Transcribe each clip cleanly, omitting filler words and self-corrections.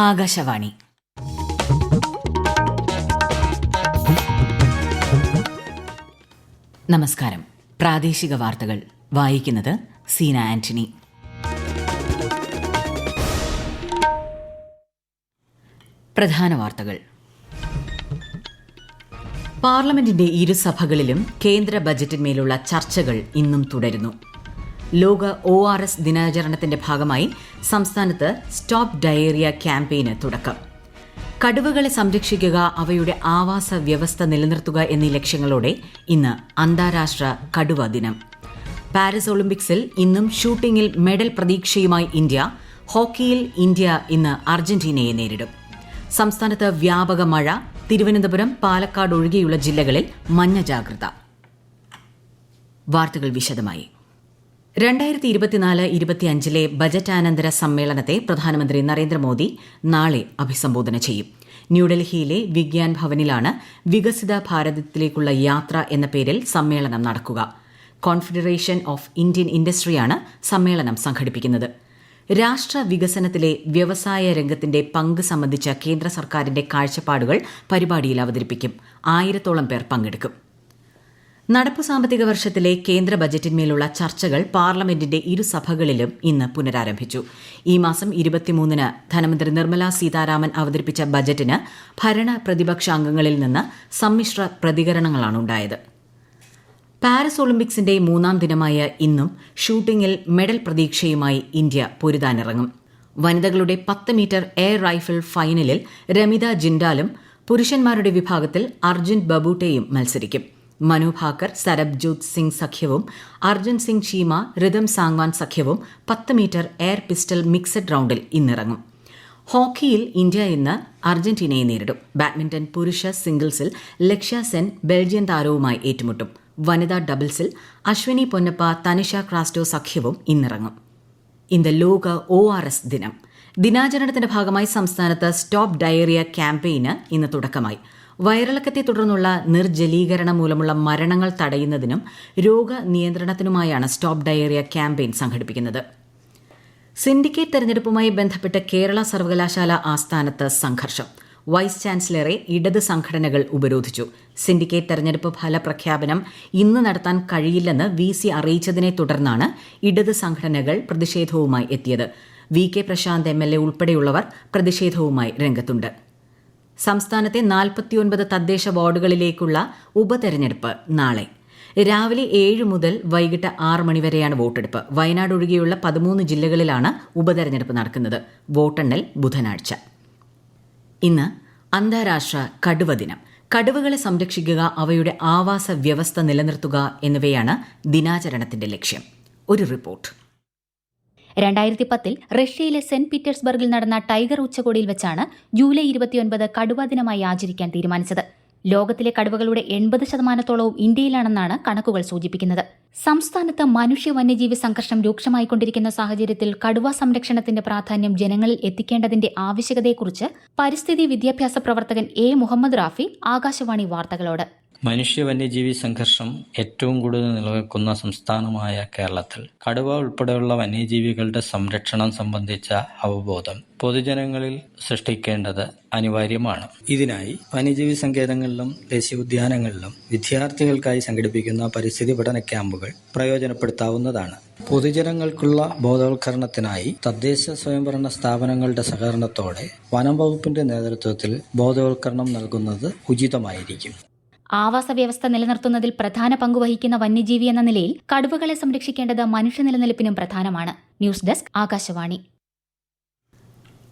ആകാശവാണി. നമസ്കാരം. പ്രാദേശിക വാർത്തകൾ വായിക്കുന്നത് സീന ആന്റണി. പ്രധാന വാർത്തകൾ. പാർലമെന്റിന്റെ ഇരുസഭകളിലും കേന്ദ്ര ബജറ്റിന്മേലുള്ള ചർച്ചകൾ ഇന്നും തുടരുന്നു. ലോക ORS ദിനാചരണത്തിന്റെ ഭാഗമായി സംസ്ഥാനത്ത് സ്റ്റോപ്പ് ഡയേറിയ ക്യാമ്പയിന് തുടക്കം. കടുവകളെ സംരക്ഷിക്കുക, അവയുടെ ആവാസ വ്യവസ്ഥ നിലനിർത്തുക എന്നീ ലക്ഷ്യങ്ങളോടെ ഇന്ന് അന്താരാഷ്ട്ര കടുവ ദിനം. പാരീസ് ഒളിമ്പിക്സിൽ ഇന്നും ഷൂട്ടിംഗിൽ മെഡൽ പ്രതീക്ഷയുമായി ഇന്ത്യ. ഹോക്കിയിൽ ഇന്ത്യ ഇന്ന് അർജന്റീനയെ നേരിടും. സംസ്ഥാനത്ത് വ്യാപക മഴ. തിരുവനന്തപുരം, പാലക്കാട് ഒഴികെയുള്ള ജില്ലകളിൽ മഞ്ഞ ജാഗ്രത. വാർത്തകൾ വിശദമായി. 2024-25 ബജറ്റാനന്തര സമ്മേളനത്തെ പ്രധാനമന്ത്രി നരേന്ദ്രമോദി നാളെ അഭിസംബോധന ചെയ്യും. ന്യൂഡൽഹിയിലെ വിഗ്യാൻ ഭവനിലാണ് വികസിത ഭാരതത്തിലേക്കുള്ള യാത്ര എന്ന പേരിൽ സമ്മേളനം നടക്കുക. കോൺഫെഡറേഷൻ ഓഫ് ഇന്ത്യൻ ഇൻഡസ്ട്രിയാണ് സമ്മേളനം സംഘടിപ്പിക്കുന്നത്. രാഷ്ട്ര വികസനത്തിലെ വ്യവസായ രംഗത്തിന്റെ പങ്ക് സംബന്ധിച്ച കേന്ദ്ര സർക്കാരിന്റെ കാഴ്ചപ്പാടുകൾ പരിപാടിയിൽ അവതരിപ്പിക്കും. 1000-ഓളം പേർ പങ്കെടുക്കും. നടപ്പു സാമ്പത്തിക വർഷത്തിലെ കേന്ദ്ര ബജറ്റിന്മേലുള്ള ചർച്ചകൾ പാർലമെന്റിന്റെ ഇരുസഭകളിലും ഇന്ന് പുനരാരംഭിച്ചു. ഈ മാസം 23-ന് ധനമന്ത്രി നിർമ്മല സീതാരാമൻ അവതരിപ്പിച്ച ബജറ്റിന് ഭരണ പ്രതിപക്ഷ അംഗങ്ങളിൽ നിന്ന് സമ്മിശ്ര പ്രതികരണങ്ങളാണുണ്ടായത്. പാരീസ് ഒളിമ്പിക്സിന്റെ 3-ാം ദിനമായ ഇന്നും ഷൂട്ടിംഗിൽ മെഡൽ പ്രതീക്ഷയുമായി ഇന്ത്യ പൊരുതാനിറങ്ങും. വനിതകളുടെ 10 മീറ്റർ എയർ റൈഫിൾ ഫൈനലിൽ രമിത ജിൻഡാലും പുരുഷന്മാരുടെ വിഭാഗത്തിൽ അർജുൻ ബബൂട്ടയും മത്സരിക്കും. മനു ഭാക്കർ, സരബ്ജോത് സിംഗ് സഖ്യവും അർജുൻ സിംഗ് ചീമ, റിതം സാങ്വാൻ സഖ്യവും 10 മീറ്റർ എയർ പിസ്റ്റൾ മിക്സഡ് റൌണ്ടിൽ ഇന്നിറങ്ങും. ഹോക്കിയിൽ ഇന്ത്യ ഇന്ന് അർജന്റീനയെ നേരിടും. ബാഡ്മിന്റൺ പുരുഷ സിംഗിൾസിൽ ലക്ഷ്യ സെൻ ബെൽജിയൻ താരവുമായി ഏറ്റുമുട്ടും. വനിതാ ഡബിൾസിൽ അശ്വിനി പൊന്നപ്പ, തനിഷ ക്രാസ്റ്റോ സഖ്യവും ഇന്നിറങ്ങും. ഇന്ന് ലോക ORS ദിനം. ദിനാചരണത്തിന്റെ ഭാഗമായി സംസ്ഥാനത്ത് സ്റ്റോപ്പ് ഡയേറിയ ക്യാമ്പയിന് ഇന്ന് തുടക്കമായി. വയറിളക്കത്തെ തുടർന്നുള്ള നിർജ്ജലീകരണം മൂലമുള്ള മരണങ്ങൾ തടയുന്നതിനും രോഗനിയന്ത്രണത്തിനുമായാണ് സ്റ്റോപ്പ് ഡയേറിയ ക്യാമ്പയിൻ സംഘടിപ്പിക്കുന്നത്. സിൻഡിക്കേറ്റ് തെരഞ്ഞെടുപ്പുമായി ബന്ധപ്പെട്ട് കേരള സർവകലാശാല ആസ്ഥാനത്ത് സംഘർഷം. വൈസ് ചാൻസലറെ ഇടത് സംഘടനകൾ ഉപരോധിച്ചു. സിൻഡിക്കേറ്റ് തെരഞ്ഞെടുപ്പ് ഫലപ്രഖ്യാപനം ഇന്ന് നടത്താൻ കഴിയില്ലെന്ന് VC അറിയിച്ചതിനെ തുടർന്നാണ് ഇടത് സംഘടനകൾ പ്രതിഷേധവുമായി എത്തിയത്. VK പ്രശാന്ത് MLA ഉൾപ്പെടെയുള്ളവർ പ്രതിഷേധവുമായി രംഗത്തുണ്ട്. സംസ്ഥാനത്തെ 49 തദ്ദേശ വാർഡുകളിലേക്കുള്ള ഉപതെരഞ്ഞെടുപ്പ് നാളെ രാവിലെ 7 മുതൽ വൈകിട്ട് 6 മണിവരെയാണ് വോട്ടെടുപ്പ്. വയനാട് ഒഴികെയുള്ള 13 ജില്ലകളിലാണ് ഉപതെരഞ്ഞെടുപ്പ് നടക്കുന്നത്. വോട്ടെണ്ണൽ ബുധനാഴ്ച. ഇന്ന് അന്താരാഷ്ട്ര കടുവ ദിനം. കടുവകളെ സംരക്ഷിക്കുക, അവയുടെ ആവാസ വ്യവസ്ഥ നിലനിർത്തുക എന്നിവയാണ് ദിനാചരണത്തിന്റെ ലക്ഷ്യം. ഒരു റിപ്പോർട്ട്. 2010 റഷ്യയിലെ സെന്റ് പീറ്റേഴ്സ്ബർഗിൽ നടന്ന ടൈഗർ ഉച്ചകോടിയിൽ വെച്ചാണ് ജൂലൈ 29 കടുവാ ദിനമായി ആചരിക്കാൻ തീരുമാനിച്ചത്. ലോകത്തിലെ കടുവകളുടെ 80% ഇന്ത്യയിലാണെന്നാണ് കണക്കുകൾ സൂചിപ്പിക്കുന്നത്. സംസ്ഥാനത്ത് മനുഷ്യ വന്യജീവി സംഘർഷം രൂക്ഷമായിക്കൊണ്ടിരിക്കുന്ന സാഹചര്യത്തിൽ കടുവാ സംരക്ഷണത്തിന്റെ പ്രാധാന്യം ജനങ്ങളിൽ എത്തിക്കേണ്ടതിന്റെ ആവശ്യകതയെക്കുറിച്ച് പരിസ്ഥിതി വിദ്യാഭ്യാസ പ്രവർത്തകൻ A. മുഹമ്മദ് റാഫി ആകാശവാണി വാർത്തകളോട്. മനുഷ്യ വന്യജീവി സംഘർഷം ഏറ്റവും കൂടുതൽ നിലനിൽക്കുന്ന സംസ്ഥാനമായ കേരളത്തിൽ കടുവ ഉൾപ്പെടെയുള്ള വന്യജീവികളുടെ സംരക്ഷണം സംബന്ധിച്ച അവബോധം പൊതുജനങ്ങളിൽ സൃഷ്ടിക്കേണ്ടത് അനിവാര്യമാണ്. ഇതിനായി വന്യജീവി സങ്കേതങ്ങളിലും ദേശീയോദ്യാനങ്ങളിലും വിദ്യാർത്ഥികൾക്കായി സംഘടിപ്പിക്കുന്ന പരിസ്ഥിതി പഠന ക്യാമ്പുകൾ പ്രയോജനപ്പെടുത്താവുന്നതാണ്. പൊതുജനങ്ങൾക്കുള്ള ബോധവൽക്കരണത്തിനായി തദ്ദേശ സ്വയംഭരണ സ്ഥാപനങ്ങളുടെ സഹകരണത്തോടെ വനം വകുപ്പിന്റെ നേതൃത്വത്തിൽ ബോധവൽക്കരണം നൽകുന്നത് ഉചിതമായിരിക്കും. ആവാസ വ്യവസ്ഥ നിലനിർത്തുന്നതിൽ പ്രധാന പങ്കുവഹിക്കുന്ന വന്യജീവി എന്ന നിലയിൽ കടുവകളെ സംരക്ഷിക്കേണ്ടത് മനുഷ്യ നിലനിൽപ്പിനും പ്രധാനമാണ്. News desk Akashvani.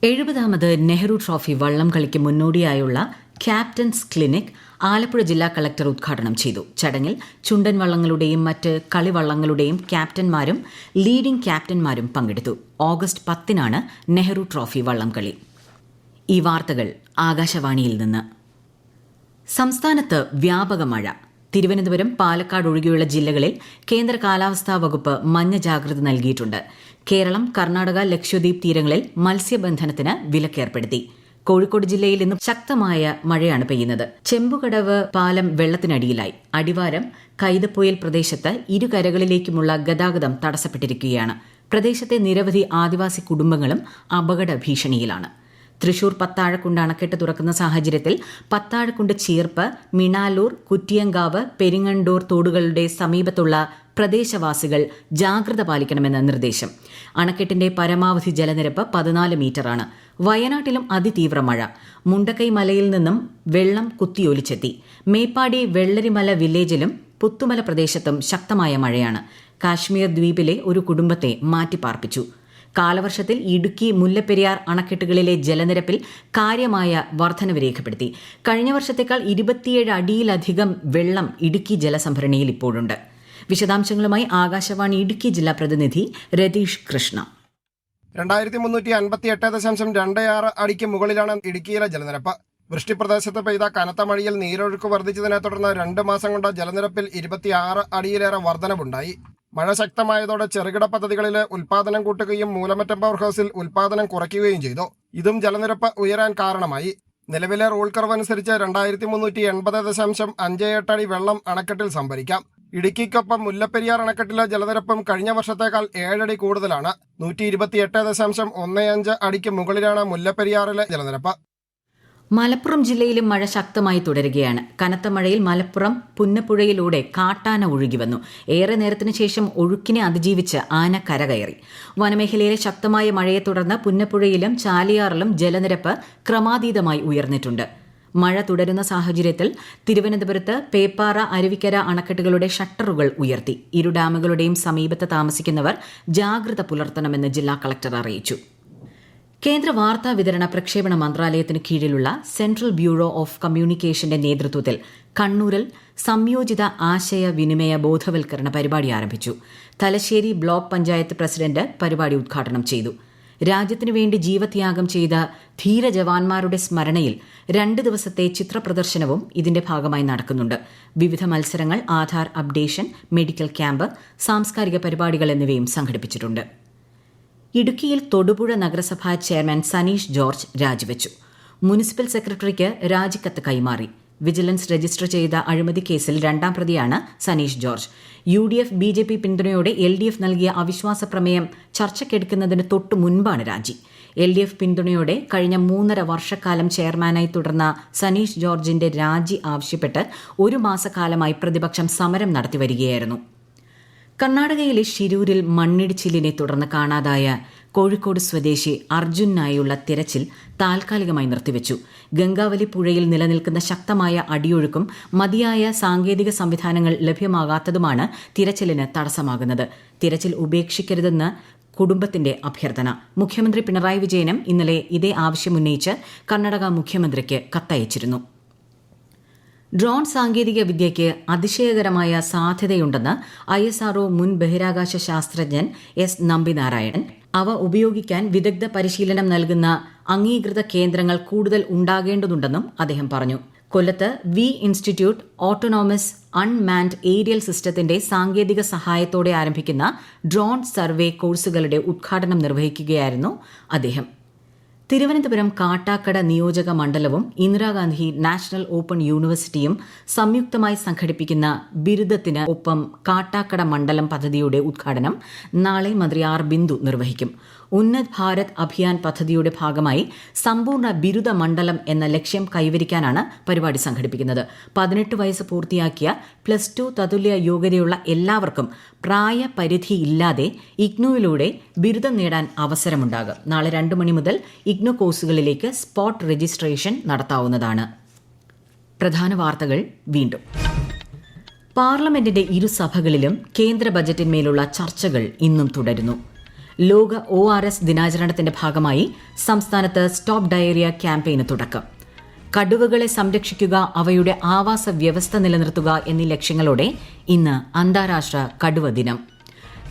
70ാമത് നെഹ്റു ട്രോഫി വള്ളം കളിക്ക് മുന്നോടിയായുള്ള ക്യാപ്റ്റൻസ് ക്ലിനിക് ആലപ്പുഴ ജില്ലാ കളക്ടർ ഉദ്ഘാടനം ചെയ്തു. ചടങ്ങിൽ ചുണ്ടൻ വള്ളങ്ങളുടെയും മറ്റ് കളിവള്ളങ്ങളുടെയും ക്യാപ്റ്റന്മാരും ലീഡിംഗ് ക്യാപ്റ്റന്മാരും പങ്കെടുത്തു. ഓഗസ്റ്റ് 10-നാണ് നെഹ്റു ട്രോഫി വള്ളം കളി. ഈ വാർത്തകൾ ആകാശവാണിയിൽ നിന്ന്. സംസ്ഥാനത്ത് വ്യാപക മഴ. തിരുവനന്തപുരം, പാലക്കാട് ഒഴികെയുള്ള ജില്ലകളിൽ കേന്ദ്ര കാലാവസ്ഥാ വകുപ്പ് മഞ്ഞ ജാഗ്രത നൽകിയിട്ടുണ്ട്. കേരളം, കർണാടക, ലക്ഷദ്വീപ് തീരങ്ങളിൽ മത്സ്യബന്ധനത്തിന് വിലക്കേർപ്പെടുത്തി. കോഴിക്കോട് ജില്ലയിൽ ഇന്ന് ശക്തമായ മഴയാണ് പെയ്യുന്നത്. ചെമ്പുകടവ് പാലം വെള്ളത്തിനടിയിലായി. അടിവാരം കൈതപ്പൊയിൽ പ്രദേശത്ത് ഇരുകരകളിലേക്കുമുള്ള ഗതാഗതം തടസ്സപ്പെട്ടിരിക്കുകയാണ്. പ്രദേശത്തെ നിരവധി ആദിവാസി കുടുംബങ്ങളും അപകട ഭീഷണിയിലാണ്. തൃശൂർ പത്താഴക്കുണ്ട് അണക്കെട്ട് തുറക്കുന്ന സാഹചര്യത്തിൽ പത്താഴക്കുണ്ട് ചീർപ്പ്, മിണാലൂർ, കുറ്റിയങ്കാവ്, പെരിങ്ങണ്ടൂർ തോടുകളുടെ സമീപത്തുള്ള പ്രദേശവാസികൾ ജാഗ്രത പാലിക്കണമെന്ന് നിർദ്ദേശം. അണക്കെട്ടിന്റെ പരമാവധി ജലനിരപ്പ് 14 മീറ്ററാണ്. വയനാട്ടിലും അതിതീവ്ര മഴ. മുണ്ടക്കൈ മലയിൽ നിന്നും വെള്ളം കുത്തിയൊലിച്ചെത്തി. മേപ്പാടി വെള്ളരിമല വില്ലേജിലും പുത്തുമല പ്രദേശത്തും ശക്തമായ മഴയാണ്. കാശ്മീർ ദ്വീപിലെ ഒരു കുടുംബത്തെ മാറ്റിപ്പാർപ്പിച്ചു. കാലവർഷത്തിൽ ഇടുക്കി, മുല്ലപ്പെരിയാർ അണക്കെട്ടുകളിലെ ജലനിരപ്പിൽ കാര്യമായ വർധനവ് രേഖപ്പെടുത്തി. കഴിഞ്ഞ വർഷത്തേക്കാൾ 27 അടിയിലധികം വെള്ളം ഇടുക്കി ജലസംഭരണിയിൽ ഇപ്പോഴുണ്ട്. വിശദാംശങ്ങളുമായി ആകാശവാണി ഇടുക്കി ജില്ലാ പ്രതിനിധി രതീഷ് കൃഷ്ണ. 2358.26 അടിക്ക് മുകളിലാണ് ഇടുക്കിയിലെ ജലനിരപ്പ്. വൃഷ്ടിപ്രദേശത്ത് പെയ്ത കനത്ത മഴയിൽ നീരൊഴുക്ക് വർദ്ധിച്ചതിനെ തുടർന്ന് 2 മാസം കൊണ്ട് ജലനിരപ്പിൽ 26 അടിയിലേറെ വർധനവുണ്ടായി. മഴ ശക്തമായതോടെ ചെറുകിട പദ്ധതികളിലെ ഉൽപാദനം കൂട്ടുകയും മൂലമറ്റം പവർ ഹൌസിൽ ഉൽപാദനം കുറയ്ക്കുകയും ചെയ്തു. ഇതും ജലനിരപ്പ് ഉയരാൻ കാരണമായി. നിലവിലെ റൂൾ കർവ് അനുസരിച്ച് 2380.58 അടി വെള്ളം അണക്കെട്ടിൽ സംഭരിക്കാം. ഇടുക്കിക്കൊപ്പം മുല്ലപ്പെരിയാർ അണക്കെട്ടിലെ ജലനിരപ്പും കഴിഞ്ഞ വർഷത്തേക്കാൾ 7 അടി കൂടുതലാണ്. 128.15 അടിക്ക് മുകളിലാണ് മുല്ലപ്പെരിയാറിലെ ജലനിരപ്പ്. മലപ്പുറം ജില്ലയിലും മഴ ശക്തമായി തുടരുകയാണ്. കനത്ത മഴയിൽ മലപ്പുറം പുന്നപ്പുഴയിലൂടെ കാട്ടാന ഒഴുകി വന്നു. ഏറെ നേരത്തിന് ശേഷം ഒഴുക്കിനെ അതിജീവിച്ച് ആന കരകയറി. വനമേഖലയിലെ ശക്തമായ മഴയെ തുടർന്ന് പുന്നപ്പുഴയിലും ചാലിയാറിലും ജലനിരപ്പ് ക്രമാതീതമായി ഉയർന്നിട്ടുണ്ട്. മഴ തുടരുന്ന സാഹചര്യത്തിൽ തിരുവനന്തപുരത്ത് പേപ്പാറ, അരുവിക്കര അണക്കെട്ടുകളുടെ ഷട്ടറുകൾ ഉയർത്തി. ഇരു ഡാമുകളുടെയും സമീപത്ത് താമസിക്കുന്നവർ ജാഗ്രത പുലർത്തണമെന്ന് ജില്ലാ കളക്ടർ അറിയിച്ചു. കേന്ദ്ര വാർത്താ വിതരണ പ്രക്ഷേപണ മന്ത്രാലയത്തിന് കീഴിലുള്ള സെൻട്രൽ ബ്യൂറോ ഓഫ് കമ്മ്യൂണിക്കേഷന്റെ നേതൃത്വത്തിൽ കണ്ണൂരിൽ സംയോജിത ആശയവിനിമയ ബോധവൽക്കരണ പരിപാടി ആരംഭിച്ചു. തലശ്ശേരി ബ്ലോക്ക് പഞ്ചായത്ത് പ്രസിഡന്റ് പരിപാടി ഉദ്ഘാടനം ചെയ്തു. രാജ്യത്തിനു വേണ്ടി ജീവത്യാഗം ചെയ്ത ധീരജവാന്മാരുടെ സ്മരണയിൽ 2 ദിവസത്തെ ചിത്രപ്രദർശനവും ഇതിന്റെ ഭാഗമായി നടക്കുന്നുണ്ട്. വിവിധ മത്സരങ്ങൾ, ആധാർ അപ്ഡേഷൻ, മെഡിക്കൽ ക്യാമ്പ്, സാംസ്കാരിക പരിപാടികൾ എന്നിവയും സംഘടിപ്പിച്ചിട്ടുണ്ട്. ഇടുക്കിയിൽ തൊടുപുഴ നഗരസഭാ ചെയർമാൻ സനീഷ് ജോർജ് രാജിവെച്ചു. മുനിസിപ്പൽ സെക്രട്ടറിക്ക് രാജിക്കത്ത് കൈമാറി. വിജിലൻസ് രജിസ്റ്റർ ചെയ്ത അഴിമതി കേസിൽ 2ാം പ്രതിയാണ് സനീഷ് ജോർജ്. UDF BJP പിന്തുണയോടെ LDF നൽകിയ അവിശ്വാസ പ്രമേയം ചർച്ചയ്ക്കെടുക്കുന്നതിന് തൊട്ടു മുൻപാണ് രാജി. LDF പിന്തുണയോടെ കഴിഞ്ഞ 3.5 വർഷക്കാലം ചെയർമാനായി തുടർന്ന സനീഷ് ജോർജിന്റെ രാജി ആവശ്യപ്പെട്ട് 1 മാസക്കാലമായി പ്രതിപക്ഷം സമരം നടത്തിവരികയായിരുന്നു. കർണാടകയിലെ ഷിരൂരിൽ മണ്ണിടിച്ചിലിനെ തുടർന്ന് കാണാതായ കോഴിക്കോട് സ്വദേശി അർജുനായുള്ള തിരച്ചിൽ താൽക്കാലികമായി നിർത്തിവച്ചു. ഗംഗാവലി പുഴയിൽ നിലനിൽക്കുന്ന ശക്തമായ അടിയൊഴുക്കും മതിയായ സാങ്കേതിക സംവിധാനങ്ങൾ ലഭ്യമാകാത്തതുമാണ് തിരച്ചിലിന് തടസ്സമാകുന്നത്. തിരച്ചിൽ ഉപേക്ഷിക്കരുതെന്ന് കുടുംബത്തിന്റെ അഭ്യർത്ഥന. മുഖ്യമന്ത്രി പിണറായി വിജയനും ഇന്നലെ ഇതേ ആവശ്യമുന്നയിച്ച് കർണാടക മുഖ്യമന്ത്രിക്ക് കത്തയച്ചിരുന്നു. ഡ്രോൺ സാങ്കേതിക വിദ്യയ്ക്ക് അതിശയകരമായ സാധ്യതയുണ്ടെന്ന് ISRO മുൻ ബഹിരാകാശ ശാസ്ത്രജ്ഞൻ S. നമ്പിനാരായണൻ. അവ ഉപയോഗിക്കാൻ വിദഗ്ധ പരിശീലനം നൽകുന്ന അംഗീകൃത കേന്ദ്രങ്ങൾ കൂടുതൽ ഉണ്ടാകേണ്ടതുണ്ടെന്നും അദ്ദേഹം പറഞ്ഞു. കൊല്ലത്ത് V institute autonomous unmanned aerial സിസ്റ്റത്തിന്റെ സാങ്കേതിക സഹായത്തോടെ ആരംഭിക്കുന്ന ഡ്രോൺ സർവേ കോഴ്സുകളുടെ ഉദ്ഘാടനം നിർവഹിക്കുകയായിരുന്നു അദ്ദേഹം. തിരുവനന്തപുരം കാട്ടാക്കട നിയോജക മണ്ഡലവും ഇന്ദിരാഗാന്ധി നാഷണൽ ഓപ്പൺ യൂണിവേഴ്സിറ്റിയും സംയുക്തമായി സംഘടിപ്പിക്കുന്ന ബിരുദത്തിന് ഒപ്പം കാട്ടാക്കട മണ്ഡലം പദ്ധതിയുടെ ഉദ്ഘാടനം നാളെ മന്ത്രി R. ബിന്ദു നിർവഹിക്കും. ഉന്നത് ഭാരത് അഭിയാൻ പദ്ധതിയുടെ ഭാഗമായി സമ്പൂർണ്ണ ബിരുദ മണ്ഡലം എന്ന ലക്ഷ്യം കൈവരിക്കാനാണ് പരിപാടി സംഘടിപ്പിക്കുന്നത്. 18 വയസ്സ് പൂർത്തിയാക്കിയ +2 തതുല്യ യോഗ്യതയുള്ള എല്ലാവർക്കും പ്രായപരിധിയില്ലാതെ ഇഗ്നുവിലൂടെ ബിരുദം നേടാൻ അവസരമുണ്ടാകും. നാളെ 2 മണി മുതൽ ഇഗ്നു കോഴ്സുകളിലേക്ക് സ്പോട്ട് രജിസ്ട്രേഷൻ നടത്താവുന്നതാണ്. പ്രധാന വാർത്തകൾ വീണ്ടും. പാർലമെന്റിന്റെ ഇരുസഭകളിലും കേന്ദ്ര ബജറ്റിന്മേലുള്ള ചർച്ചകൾ ഇന്നും തുടരുന്നു. ലോക ORS ദിനാചരണത്തിന്റെ ഭാഗമായി സംസ്ഥാനത്ത് സ്റ്റോപ്പ് ഡയേറിയ ക്യാമ്പയിന് തുടക്കം. കടുവകളെ സംരക്ഷിക്കുക, അവയുടെ ആവാസ വ്യവസ്ഥ നിലനിർത്തുക എന്നീ ലക്ഷ്യങ്ങളോടെ ഇന്ന് അന്താരാഷ്ട്ര കടുവ ദിനം.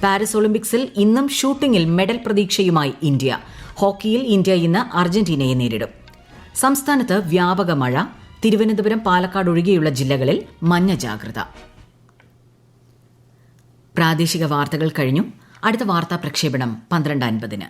പാരീസ് ഒളിമ്പിക്സിൽ ഇന്നും ഷൂട്ടിംഗിൽ മെഡൽ പ്രതീക്ഷയുമായി ഇന്ത്യ. ഹോക്കിയിൽ ഇന്ത്യ ഇന്ന് അർജന്റീനയെ നേരിടും. സംസ്ഥാനത്ത് വ്യാപക മഴ. തിരുവനന്തപുരം, പാലക്കാട് ഒഴികെയുള്ള ജില്ലകളിൽ മഞ്ഞ ജാഗ്രത. പ്രാദേശിക വാർത്തകൾ കഴിഞ്ഞു. അടുത്ത വാർത്താ പ്രക്ഷേപണം 12:50.